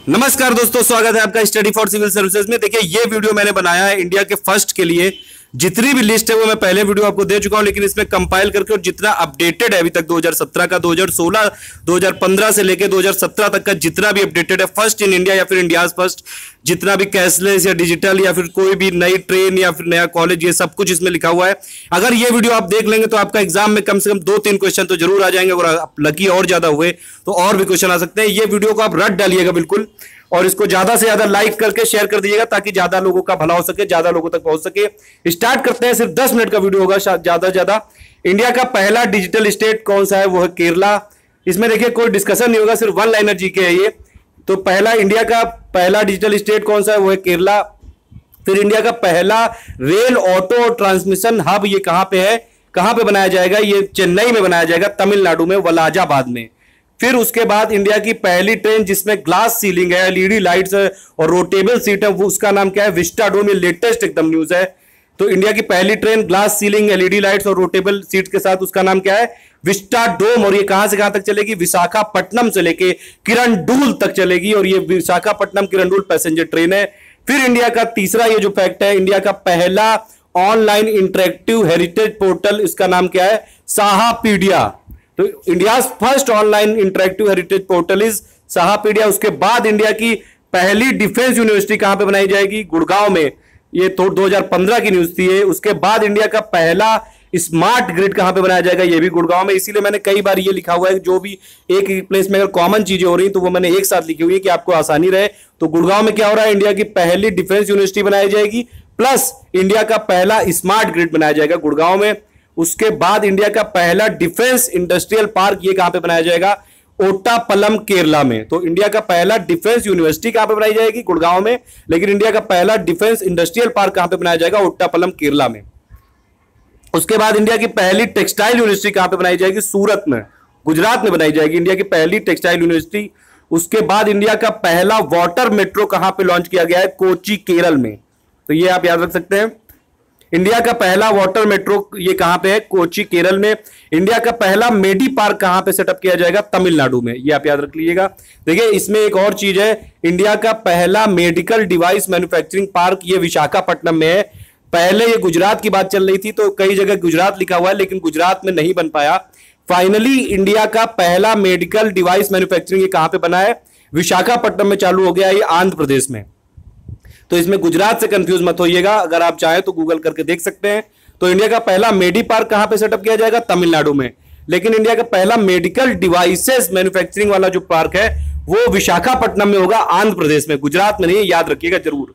नमस्कार दोस्तों, स्वागत है आपका स्टडी फॉर सिविल सर्विसेज में। देखिए, ये वीडियो मैंने बनाया है इंडिया के फर्स्ट के लिए। जितनी भी लिस्ट है वो मैं पहले वीडियो आपको दे चुका हूं, लेकिन इसमें कंपाइल करके और जितना अपडेटेड है अभी तक 2017 का, 2016, 2015 से लेके 2017 तक का जितना भी अपडेटेड है फर्स्ट इन इंडिया या फिर इंडियाज फर्स्ट, जितना भी कैशलेस या डिजिटल या फिर कोई भी नई ट्रेन या फिर नया कॉलेज, ये सब कुछ इसमें लिखा हुआ है। अगर ये वीडियो आप देख लेंगे तो आपका एग्जाम में कम से कम 2-3 क्वेश्चन तो जरूर आ जाएंगे, और आप लकी और ज्यादा हुए तो और भी क्वेश्चन आ सकते हैं। ये वीडियो को आप रट डालिएगा बिल्कुल, और इसको ज्यादा से ज्यादा लाइक करके शेयर कर दीजिएगा ताकि ज्यादा लोगों का भला हो सके, ज्यादा लोगों तक पहुंच सके। स्टार्ट करते हैं। सिर्फ 10 मिनट का वीडियो होगा ज्यादा से ज्यादा। इंडिया का पहला डिजिटल स्टेट कौन सा है? वो है केरला। इसमें देखिए कोई डिस्कशन नहीं होगा, सिर्फ वन लाइनर जीके है ये। तो पहला इंडिया का पहला डिजिटल स्टेट कौन सा है? वो है केरला। फिर इंडिया का पहला रेल ऑटो ट्रांसमिशन हब ये कहां पे है, कहां पे बनाया जाएगा? ये चेन्नई में बनाया जाएगा, तमिलनाडु में, वलाजाबाद में। फिर उसके बाद इंडिया की पहली ट्रेन जिसमें ग्लास सीलिंग है, एलईडी लाइट्स है और रोटेबल सीट है, वो उसका नाम क्या है? विस्टाडोम। ये लेटेस्ट एकदम न्यूज है। तो इंडिया की पहली train glass ceiling, LED lights और रोटेबल सीट के साथ, उसका नाम क्या है? विस्टाडोम। और ये कहां से कहां तक चलेगी? विशाखापट्टनम से लेके किरंदुल तक चलेगी, और ये विशाखापट्टनम किरंदुल पैसेंजर ट्रेन है। फिर इंडिया का तीसरा ये जो फैक्ट है, इंडिया का पहला ऑनलाइन इंटरेक्टिव हेरिटेज पोर्टल, इसका नाम क्या है? साहापीडिया। तो India first online interactive heritage portal is Sahapedia. उसके बाद इंडिया की पहली डिफेंस यूनिवर्सिटी कहां पे बनाई जाएगी? गुड़गांव में। ये तो 2015 की न्यूज थी। उसके बाद इंडिया का पहला स्मार्ट ग्रिड कहां पे बनाया जाएगा? ये भी गुड़गांव में। इसीलिए मैंने कई बार ये लिखा हुआ है, जो भी एक ही प्लेस में अगर कॉमन चीजें हो रही तो वो मैंने एक साथ लिखी हुई है कि आपको आसानी रहे। तो गुड़गांव में क्या हो रहा है? इंडिया की पहली डिफेंस यूनिवर्सिटी बनाई जाएगी, प्लस इंडिया का पहला स्मार्ट ग्रिड बनाया जाएगा गुड़गांव में। उसके बाद इंडिया का पहला डिफेंस इंडस्ट्रियल पार्क ये कहां पे बनाया जाएगा? ओट्टापलम, केरला में। तो इंडिया का पहला डिफेंस यूनिवर्सिटी कहां पे बनाई जाएगी? गुड़गांव में। लेकिन इंडिया का पहला डिफेंस इंडस्ट्रियल पार्क कहां पे बनाया जाएगा? ओट्टापलम, केरला में। उसके बाद इंडिया की पहली टेक्सटाइल यूनिवर्सिटी कहां पे बनाई जाएगी? सूरत में, गुजरात में बनाई जाएगी इंडिया की पहली टेक्सटाइल यूनिवर्सिटी। उसके बाद इंडिया का पहला वाटर मेट्रो कहां पे लॉन्च किया गया है? कोची, केरल में। तो ये आप याद रख सकते हैं। इंडिया का पहला वाटर मेट्रो ये कहां पे है? कोची, केरल में। इंडिया का पहला मेडी पार्क कहां पे सेटअप किया जाएगा? तमिलनाडु में। ये आप याद रख लीजिएगा। देखिए, इसमें एक और चीज है, इंडिया का पहला मेडिकल डिवाइस मैन्युफैक्चरिंग पार्क ये विशाखापट्टनम में है। पहले ये गुजरात की बात चल रही थी, तो कई जगह गुजरात लिखा हुआ है, लेकिन गुजरात में नहीं बन पाया। फाइनली इंडिया का पहला मेडिकल डिवाइस मैन्युफैक्चरिंग ये कहां पे बना है? विशाखापट्टनम में चालू हो गया, ये आंध्र प्रदेश में। तो इसमें गुजरात से कंफ्यूज मत होइएगा, अगर आप चाहें तो गूगल करके देख सकते हैं। तो इंडिया का पहला मेडी पार्क कहां पे सेटअप किया जाएगा? तमिलनाडु में। लेकिन इंडिया का पहला मेडिकल डिवाइसेस मैन्युफैक्चरिंग वाला जो पार्क है वो विशाखापट्टनम में होगा, आंध्र प्रदेश में, गुजरात में नहीं, याद रखिएगा जरूर।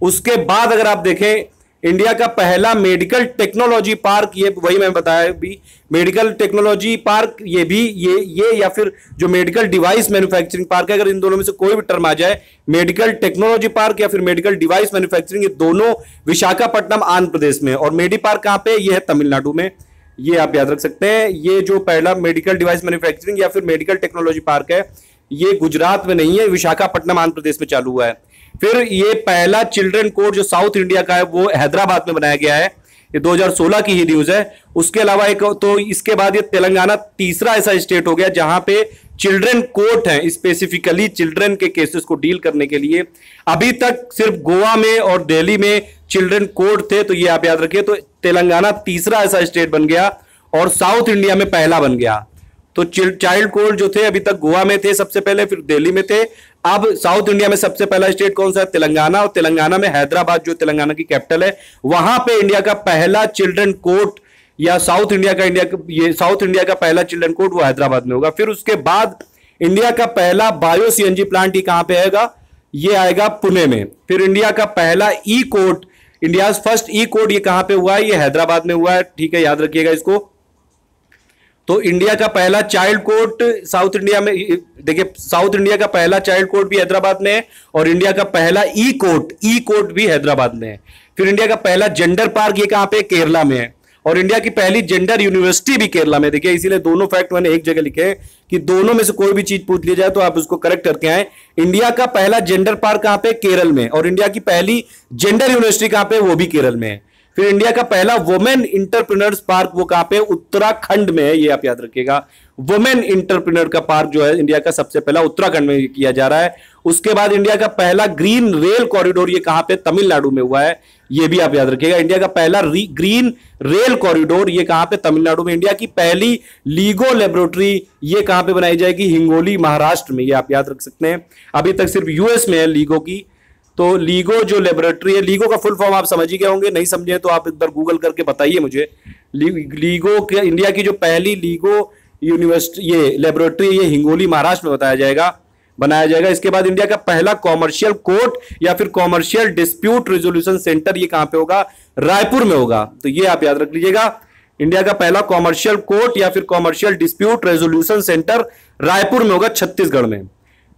उसके बाद अगर आप देखें, इंडिया का पहला मेडिकल टेक्नोलॉजी पार्क, ये वही मैं बताया भी, मेडिकल टेक्नोलॉजी पार्क ये भी ये या फिर जो मेडिकल डिवाइस मैन्युफैक्चरिंग पार्क है, अगर इन दोनों में से कोई भी टर्म आ जाए, मेडिकल टेक्नोलॉजी पार्क या फिर मेडिकल डिवाइस मैन्युफैक्चरिंग, ये दोनों विशाखापट्टनम, आंध्र प्रदेश में। और मेडी पार्क कहां पे? ये है तमिलनाडु में। ये आप याद रख सकते हैं। ये जो पहला मेडिकल डिवाइस मैन्युफैक्चरिंग या फिर मेडिकल टेक्नोलॉजी पार्क है, ये गुजरात में नहीं है, विशाखापट्टनम, आंध्र प्रदेश में चालू हुआ है। फिर ये पहला चिल्ड्रन कोर्ट जो साउथ इंडिया का है वो हैदराबाद में बनाया गया है। ये 2016 की ही न्यूज है। उसके अलावा एक तो इसके बाद ये तेलंगाना तीसरा ऐसा स्टेट हो गया जहां पे चिल्ड्रन कोर्ट है, स्पेसिफिकली चिल्ड्रन के केसेस को डील करने के लिए। अभी तक सिर्फ गोवा में और दिल्ली में चिल्ड्रन कोर्ट थे, तो ये आप याद रखिए। तो तेलंगाना तीसरा ऐसा स्टेट बन गया और साउथ इंडिया में पहला बन गया। तो चाइल्ड कोर्ट जो थे अभी तक गोवा में थे सबसे पहले, फिर दिल्ली में थे। अब साउथ इंडिया में सबसे पहला स्टेट कौन सा है? तेलंगाना। और तेलंगाना में हैदराबाद जो तेलंगाना की कैपिटल है, वहां पे इंडिया का पहला चिल्ड्रन कोर्ट या साउथ इंडिया का पहला चिल्ड्रन कोर्ट वो हैदराबाद में होगा। फिर उसके बाद इंडिया का पहला बायो सीएनजी प्लांट ये कहां पे आएगा? ये आएगा पुणे में। फिर इंडिया का पहला ई कोर्ट, इंडिया फर्स्ट ई कोर्ट, ये कहां पे हुआ है? ये हैदराबाद में हुआ है। ठीक है, याद रखिएगा इसको। तो इंडिया का पहला चाइल्ड कोर्ट साउथ इंडिया में, देखिए साउथ इंडिया का पहला चाइल्ड कोर्ट भी हैदराबाद में है, और इंडिया का पहला ई कोर्ट भी हैदराबाद में है। फिर इंडिया का पहला जेंडर पार्क ये कहां पे? केरला में है। और इंडिया की पहली जेंडर यूनिवर्सिटी भी केरला में। देखिए, इसीलिए दोनों फैक्ट मैंने एक जगह लिखे हैं कि दोनों में से कोई भी चीज पूछ ली जाए तो आप उसको करेक्ट करके आए। इंडिया का पहला जेंडर पार्क कहां पे? केरल में। और इंडिया की पहली जेंडर यूनिवर्सिटी कहां पे? वो भी केरल में है। फिर इंडिया का पहला वुमेन इंटरप्रेन्योर्स पार्क वो कहां पे? उत्तराखंड में है। ये आप याद रखिएगा। वुमेन इंटरप्रेन्योर का पार्क जो है इंडिया का सबसे पहला उत्तराखंड में किया जा रहा है। उसके बाद इंडिया का पहला ग्रीन रेल कॉरिडोर ये कहां पे, तमिलनाडु में हुआ है, ये भी आप याद रखिएगा। इंडिया का पहला ग्रीन रेल कॉरिडोर ये कहां पे, तमिलनाडु में। इंडिया की पहली लीगो लेबोरेटरी ये कहां पे बनाई जाएगी, हिंगोली महाराष्ट्र में, ये आप याद रख सकते हैं। अभी तक सिर्फ यूएस में है लीगो की। तो लीगो जो लेबोरेटरी है, लीगो का फुल फॉर्म आप समझ ही गए होंगे, नहीं समझे तो आप एक बार गूगल करके बताइए मुझे। लीगो के इंडिया की जो पहली लीगो यूनिवर्सिटी ये लेबोरेटरी ये हिंगोली महाराष्ट्र में बनाया जाएगा। इसके बाद इंडिया का पहला कॉमर्शियल कोर्ट या फिर कॉमर्शियल डिस्प्यूट रेजोल्यूशन सेंटर ये कहां पे होगा, रायपुर में होगा। तो ये आप याद रख लीजिएगा, इंडिया का पहला कॉमर्शियल कोर्ट या फिर commercial dispute resolution centre Raipur में होगा, छत्तीसगढ़ में।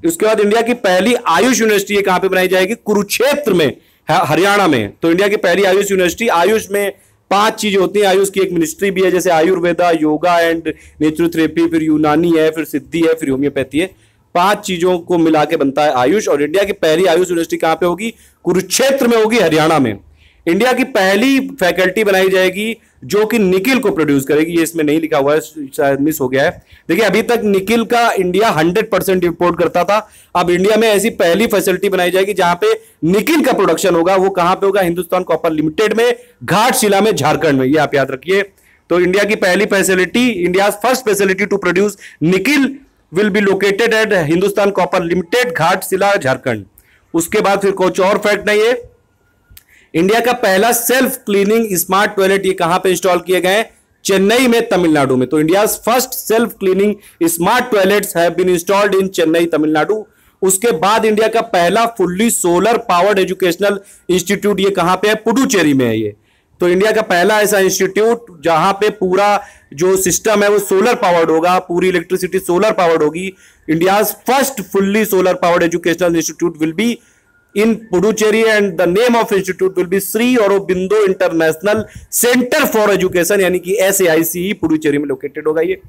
उसके बाद इंडिया की पहली आयुष यूनिवर्सिटी ये कहां पे बनाई जाएगी, कुरुक्षेत्र में, हरियाणा में। तो इंडिया की पहली आयुष यूनिवर्सिटी, आयुष में 5 चीजें होती हैं, आयुष की एक मिनिस्ट्री भी है, जैसे आयुर्वेदा, योगा एंड नेचुरोथेरेपी, फिर यूनानी है, फिर सिद्धि है, फिर होम्योपैथी है। 5 चीजों को मिला के बनता है आयुष। और इंडिया की पहली आयुष यूनिवर्सिटी कहां पे होगी, कुरुक्षेत्र में होगी, हरियाणा में। इंडिया की पहली फैकल्टी बनाई जाएगी जो कि निकिल को प्रोड्यूस करेगी, ये इसमें नहीं लिखा हुआ है, शायद मिस हो गया है। देखिए अभी तक निकिल का इंडिया 100% इंपोर्ट करता था, अब इंडिया में ऐसी पहली फैसिलिटी बनाई जाएगी जहां पे निकिल का प्रोडक्शन होगा। वो कहां पे होगा, हिंदुस्तान कॉपर लिमिटेड में, घाटशिला में, झारखंड में, ये आप याद रखिए। तो इंडिया की पहली facility, India first facility to produce nickel will be located at Hindustan Copper Limited, Ghatshila, Jharkhand. उसके बाद फिर कुछ और फैक्ट नहीं है, इंडिया का पहला सेल्फ क्लीनिंग स्मार्ट टॉयलेट ये कहां पे इंस्टॉल किए गए, चेन्नई में, तमिलनाडु में। तो India first self cleaning smart toilets have been installed in Chennai, Tamil Nadu. उसके बाद इंडिया का पहला fully solar powered educational institute ये कहां पे है, पुडुचेरी में है ये। तो इंडिया का पहला ऐसा इंस्टीट्यूट जहां पे पूरा जो सिस्टम है वो सोलर पावर्ड होगा, पूरी इलेक्ट्रिसिटी सोलर पावर्ड होगी। India first fully solar powered educational institute will be in Puducherry and the name of institute will be Sri Aurobindo International Center for Education, यानी कि SAICE, पुडुचेरी में located होगा ये।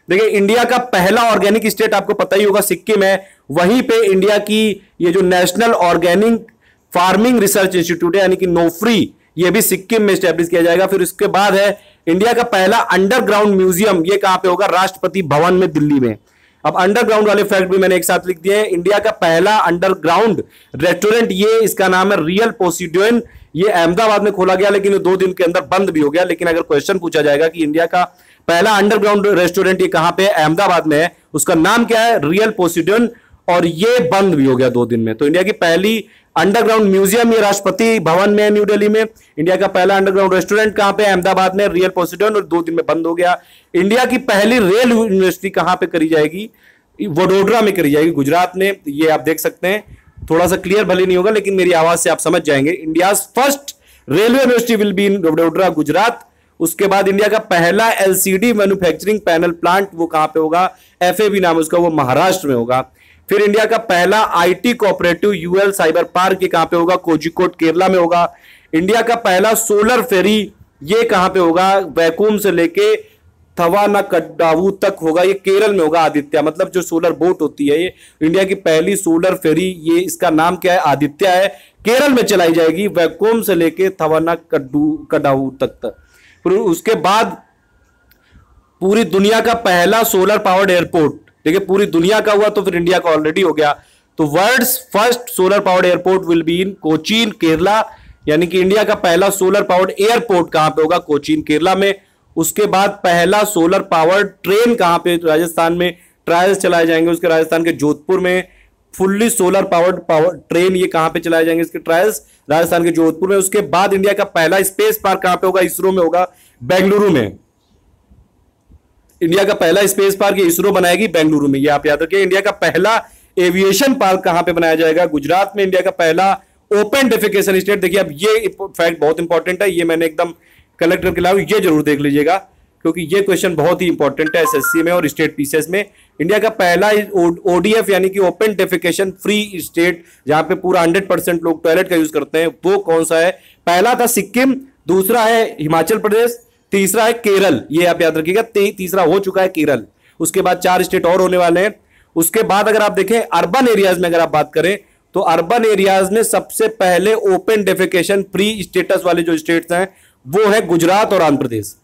देखिए India का पहला ऑर्गेनिक स्टेट आपको पता ही होगा, सिक्किम है। वहीं पे इंडिया की ये जो national organic farming research institute है यानी कि नोफ्री, ये भी सिक्किम में स्टैब्लिश किया जाएगा। फिर उसके बाद है इंडिया का पहला अंडरग्राउंड म्यूजियम, ये कहां पे होगा, राष्ट्रपति भवन में, दिल्ली में। अब अंडरग्राउंड वाले फैक्ट भी मैंने एक साथ लिख दिए हैं। इंडिया का पहला अंडरग्राउंड रेस्टोरेंट ये इसका नाम है रियल पोसिडोन, ये अहमदाबाद में खोला गया, लेकिन 2 दिन के अंदर बंद भी हो गया। लेकिन अगर क्वेश्चन पूछा जाएगा कि इंडिया का पहला अंडरग्राउंड रेस्टोरेंट ये कहां पे, अहमदाबाद में है, उसका नाम क्या है, रियल पोसिडोन, और ये बंद भी हो गया 2 दिन में। तो इंडिया की पहली अंडरग्राउंड म्यूजियम ये राष्ट्रपति भवन में, न्यू दिल्ली में। इंडिया का पहला अंडरग्राउंड रेस्टोरेंट कहां पे, अहमदाबाद में, रियल पोसिडोन, और 2 दिन में बंद हो गया। इंडिया की पहली रेल यूनिवर्सिटी कहां पे करी जाएगी, वडोदरा में करी जाएगी, गुजरात में। ये आप देख सकते हैं, थोड़ा सा क्लियर भले नहीं होगा लेकिन मेरी आवाज से आप समझ जाएंगे। India first railway university will be इन वडोदरा, गुजरात। उसके बाद इंडिया का पहला एलसीडी मैन्युफैक्चरिंग पैनल प्लांट वो कहां पे होगा, एफएबी नाम उसका, वो महाराष्ट्र में होगा। फिर इंडिया का पहला IT cooperative UL cyber park ये कहां पे होगा, कोझिकोड, केरला में होगा। इंडिया का पहला सोलर फेरी ये कहां पे होगा, वैकुम से लेके थवानाकडावू तक होगा, ये केरल में होगा, आदित्य, मतलब जो सोलर बोट होती है ये। इंडिया की पहली सोलर फेरी ये, इसका नाम क्या है, आदित्य है, केरल में चलाई जाएगी, वैकुम से लेके थवानाकडावू तक। फिर उसके बाद पूरी दुनिया का पहला सोलर पावर्ड एयरपोर्ट, देखिए पूरी दुनिया का हुआ तो फिर इंडिया का ऑलरेडी हो गया। तो world's first solar powered airport will be in Cochin, Kerala, यानी कि इंडिया का पहला सोलर पावर्ड एयरपोर्ट कहां पे होगा, कोचीन, केरला में। उसके बाद पहला सोलर पावर्ड ट्रेन कहां पे, राजस्थान में ट्रायल्स चलाए जाएंगे उसके, राजस्थान के जोधपुर में। फुल्ली सोलर पावर्ड ट्रेन ये कहां पे चलाए जाएंगे इसके ट्रायल्स, राजस्थान के जोधपुर में। उसके बाद इंडिया का पहला स्पेस पार्क कहां पे होगा, इसरो में होगा, बेंगलुरु में। इंडिया का पहला स्पेस पार्क इसरो बनाएगी, बेंगलुरु में, ये आप याद रखिए। इंडिया का पहला एविएशन पार्क कहां पे बनाया जाएगा, गुजरात में। इंडिया का पहला ओपन डेफिकेशन स्टेट, देखिए अब ये फैक्ट बहुत इंपॉर्टेंट है, ये मैंने एकदम कलेक्ट करके लाया, ये जरूर देख लीजिएगा क्योंकि ये क्वेश्चन बहुत ही इंपॉर्टेंट है एसएससी में और स्टेट पीसीएस में। इंडिया का पहला ओडीएफ यानी कि ओपन डेफिकेशन फ्री स्टेट, जहां पे पूरा 100% लोग टॉयलेट का यूज करते हैं, वो कौन सा है, पहला था सिक्किम, दूसरा है हिमाचल प्रदेश, तीसरा है केरल, ये आप याद रखिएगा, तीसरा हो चुका है केरल। उसके बाद 4 स्टेट और होने वाले हैं। उसके बाद अगर आप देखें अर्बन एरियाज में, अगर आप बात करें तो अर्बन एरियाज में सबसे पहले ओपन डेफिकेशन फ्री स्टेटस वाले जो स्टेट्स हैं वो है गुजरात और आंध्र प्रदेश।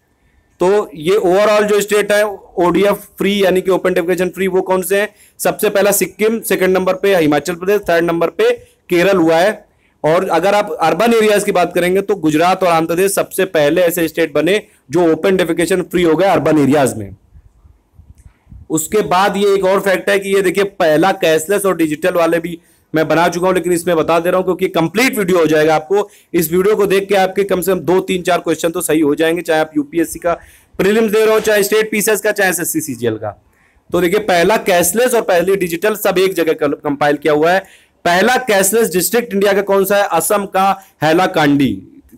तो ये ओवरऑल जो स्टेट है ओडीएफ फ्री यानी कि ओपन डेफिकेशन फ्री वो कौन से हैं? सबसे पहला सिक्किम, सेकंड नंबर पे हिमाचल प्रदेश, थर्ड नंबर पे केरल हुआ है। और अगर आप अर्बन एरियाज की बात करेंगे तो गुजरात और आंध्र प्रदेश सबसे पहले ऐसे स्टेट बने जो ओपन डेफिकेशन फ्री हो गए अर्बन एरियाज में। उसके बाद ये एक और फैक्ट है कि ये देखिए पहला कैशलेस और डिजिटल वाले भी मैं बना चुका हूं, लेकिन इसमें बता दे रहा हूं क्योंकि कंप्लीट वीडियो हो जाएगा। आपको इस वीडियो को देख के आपके कम से कम 2 3 4 क्वेश्चन तो सही हो जाएंगे, चाहे आप यूपीएससी का प्रीलिम्स दे रहे हो, चाहे स्टेट पीसीएस का, चाहे एसएससी सीजीएल का। तो देखिए पहला कैशलेस और पहली डिजिटल सब एक जगह कंपाइल किया हुआ है। पहला कैशलेस डिस्ट्रिक्ट इंडिया का कौन सा है? असम का हैलाकांडी।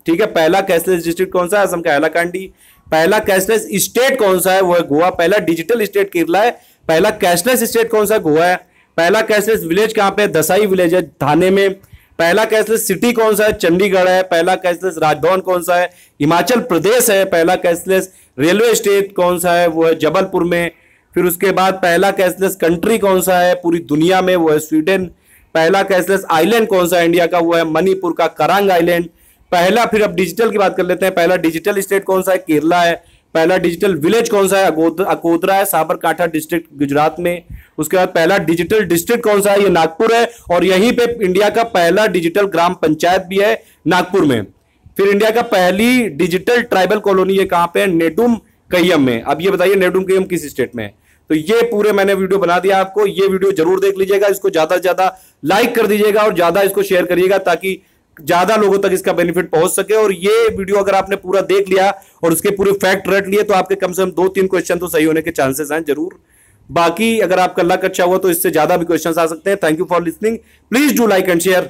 ठीक है, पहला कैशलेस डिस्ट्रिक्ट कौन सा है? असम का हैलाकांडी। पहला कैशलेस स्टेट कौन सा है? वो है गोवा। पहला डिजिटल स्टेट केरला है। पहला कैशलेस स्टेट कौन सा है? गोवा है। पहला कैशलेस विलेज कहां पे? दसाई विलेज है थाने में। पहला कैशलेस सिटी कौन सा है? चंडीगढ़ है। पहला कैशलेस राजभवन कौन सा है? हिमाचल प्रदेश है। पहला कैशलेस रेलवे स्टेट कौन सा है? वो है जबलपुर में। फिर उसके बाद पहला कैशलेस कंट्री कौन सा है पूरी दुनिया में? वो है स्वीडन। पहला कैशलेस आइलैंड कौन सा है इंडिया का? वो है मणिपुर का करांग आइलैंड। पहला, फिर अब डिजिटल की बात कर लेते हैं। पहला डिजिटल स्टेट कौन सा है? केरला है। पहला डिजिटल विलेज कौन सा है? अकोदरा है, साबरकांठा डिस्ट्रिक्ट गुजरात में। उसके बाद पहला डिजिटल डिस्ट्रिक्ट कौन सा है? ये नागपुर है। और यहीं पे इंडिया का पहला डिजिटल ग्राम पंचायत भी है नागपुर में। फिर इंडिया का पहली डिजिटल ट्राइबल कॉलोनी है कहां पे? नेडुम कय्यम में। अब ये बताइए नेडुम कय्यम किस स्टेट में है? तो ये पूरे मैंने वीडियो बना दिया आपको। ये वीडियो जरूर देख लीजिएगा, इसको ज्यादा से ज्यादा लाइक कर दीजिएगा और ज्यादा इसको शेयर करिएगा ताकि ज्यादा लोगों तक इसका बेनिफिट पहुंच सके। और ये वीडियो अगर आपने पूरा देख लिया और उसके पूरे फैक्ट रट लिए तो आपके कम से कम 2 3 क्वेश्चन तो सही होने के चांसेस हैं जरूर। बाकी अगर आपका लक अच्छा हुआ तो इससे ज्यादा भी क्वेश्चन आ सकते हैं। Thank you for listening. Please do like and share.